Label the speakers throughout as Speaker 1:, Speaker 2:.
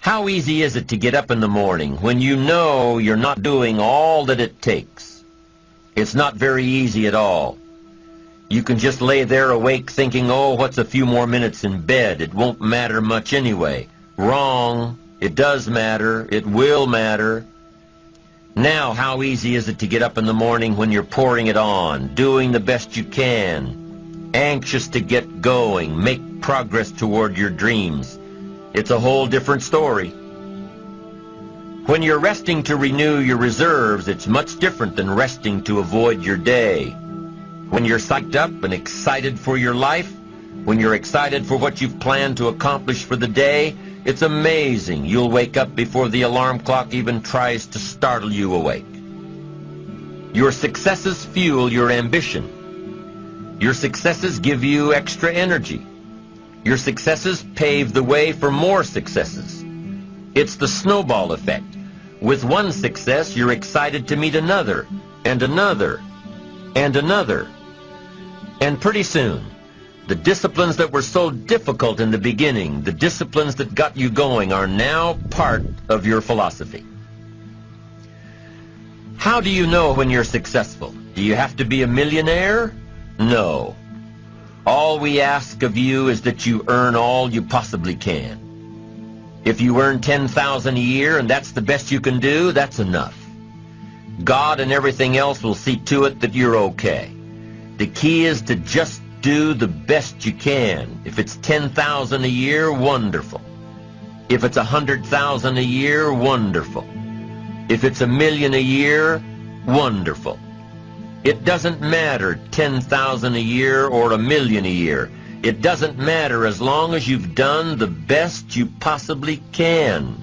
Speaker 1: How easy is it to get up in the morning when you know you're not doing all that it takes? It's not very easy at all. You can just lay there awake thinking, oh, what's a few more minutes in bed? It won't matter much anyway. Wrong. It does matter. It will matter. Now, how easy is it to get up in the morning when you're pouring it on, doing the best you can, anxious to get going, make progress toward your dreams? It's a whole different story. When you're resting to renew your reserves, it's much different than resting to avoid your day. When you're psyched up and excited for your life, when you're excited for what you've planned to accomplish for the day, it's amazing. You'll wake up before the alarm clock even tries to startle you awake. Your successes fuel your ambition. Your successes give you extra energy. Your successes pave the way for more successes. It's the snowball effect. With one success, you're excited to meet another, and another, and another. And pretty soon, the disciplines that were so difficult in the beginning, the disciplines that got you going, are now part of your philosophy. How do you know when you're successful? Do you have to be a millionaire? No. All we ask of you is that you earn all you possibly can. If you earn $10,000 a year and that's the best you can do, that's enough. God and everything else will see to it that you're okay. The key is to just do the best you can. If it's $10,000 a year, wonderful. If it's $100,000 a year, wonderful. If it's $1 million a year, wonderful. It doesn't matter $10,000 a year or $1 million a year. It doesn't matter as long as you've done the best you possibly can.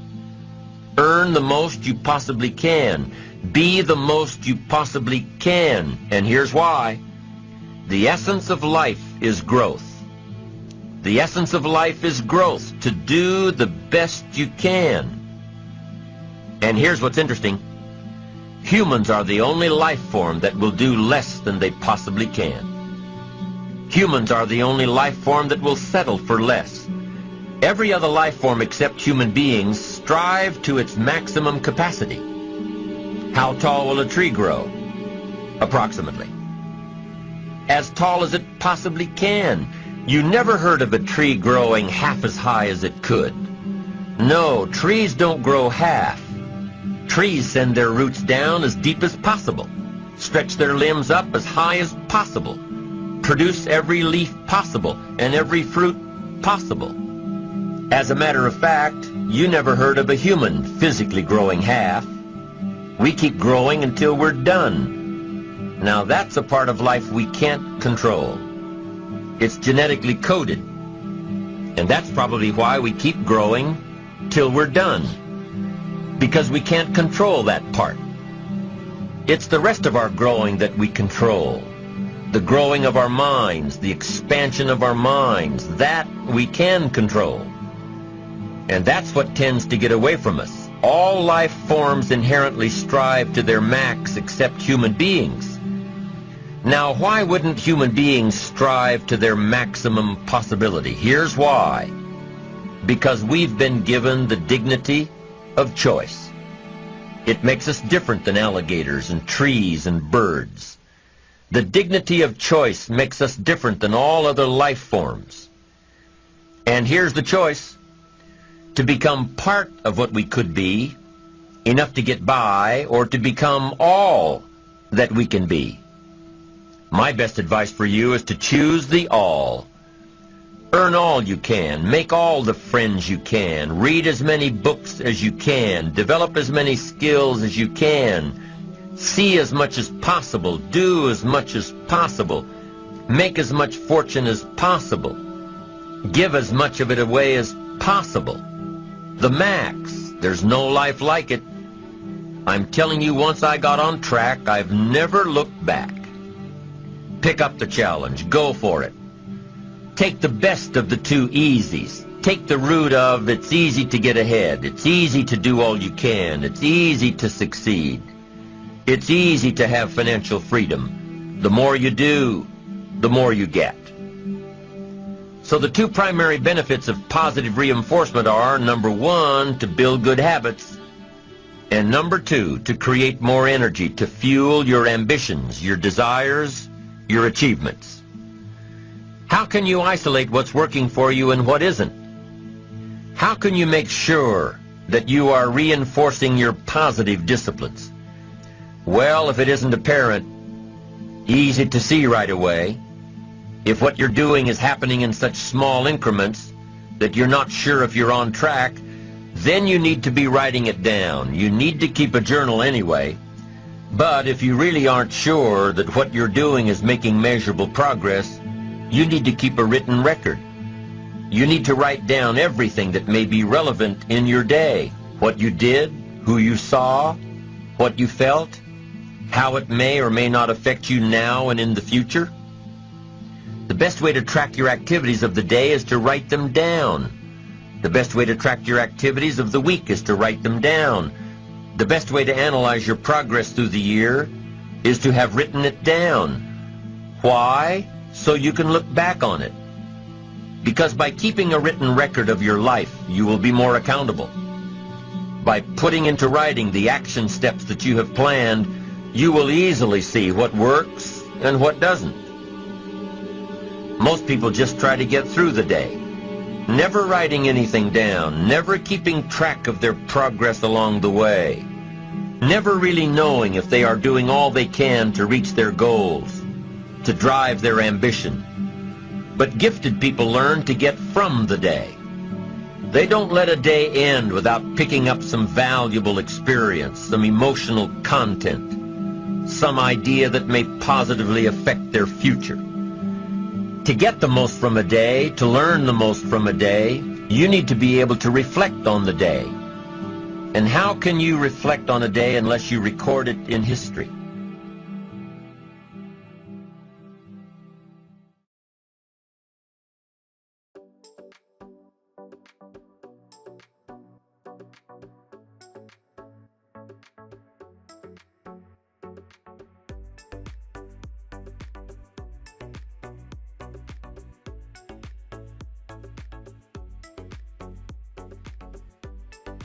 Speaker 1: Earn the most you possibly can. Be the most you possibly can. And here's why. The essence of life is growth. The essence of life is growth, to do the best you can. And here's what's interesting. Humans are the only life form that will do less than they possibly can. Humans are the only life form that will settle for less. Every other life form except human beings strive to its maximum capacity. How tall will a tree grow? Approximately. As tall as it possibly can. You never heard of a tree growing half as high as it could. No, trees don't grow half. Trees send their roots down as deep as possible, stretch their limbs up as high as possible, produce every leaf possible and every fruit possible. As a matter of fact, you never heard of a human physically growing half. We keep growing until we're done. Now that's a part of life we can't control. It's genetically coded. And that's probably why we keep growing till we're done. Because we can't control that part. It's the rest of our growing that we control. The growing of our minds, the expansion of our minds, that we can control. And that's what tends to get away from us. All life forms inherently strive to their max except human beings. Now, why wouldn't human beings strive to their maximum possibility? Here's why. Because we've been given the dignity of choice. It makes us different than alligators and trees and birds. The dignity of choice makes us different than all other life forms. And here's the choice. To become part of what we could be, enough to get by, or to become all that we can be. My best advice for you is to choose the all. Earn all you can, make all the friends you can, read as many books as you can, develop as many skills as you can, see as much as possible, do as much as possible, make as much fortune as possible, give as much of it away as possible. The max. There's no life like it. I'm telling you, once I got on track, I've never looked back. Pick up the challenge. Go for it. Take the best of the two easies. Take the route of it's easy to get ahead. It's easy to do all you can. It's easy to succeed. It's easy to have financial freedom. The more you do, the more you get. So the two primary benefits of positive reinforcement are, number one, to build good habits, and number two, to create more energy to fuel your ambitions, your desires, your achievements. How can you isolate what's working for you and what isn't? How can you make sure that you are reinforcing your positive disciplines? Well, if it isn't apparent, easy to see right away, if what you're doing is happening in such small increments that you're not sure if you're on track, then you need to be writing it down. You need to keep a journal anyway. But if you really aren't sure that what you're doing is making measurable progress, you need to keep a written record. You need to write down everything that may be relevant in your day. What you did, who you saw, what you felt, how it may or may not affect you now and in the future. The best way to track your activities of the day is to write them down. The best way to track your activities of the week is to write them down. The best way to analyze your progress through the year is to have written it down. Why? So you can look back on it. Because by keeping a written record of your life, you will be more accountable. By putting into writing the action steps that you have planned, you will easily see what works and what doesn't. Most people just try to get through the day, never writing anything down, never keeping track of their progress along the way, never really knowing if they are doing all they can to reach their goals, to drive their ambition. But gifted people learn to get from the day. They don't let a day end without picking up some valuable experience, some emotional content, some idea that may positively affect their future. To get the most from a day, to learn the most from a day, you need to be able to reflect on the day. And how can you reflect on a day unless you record it in history?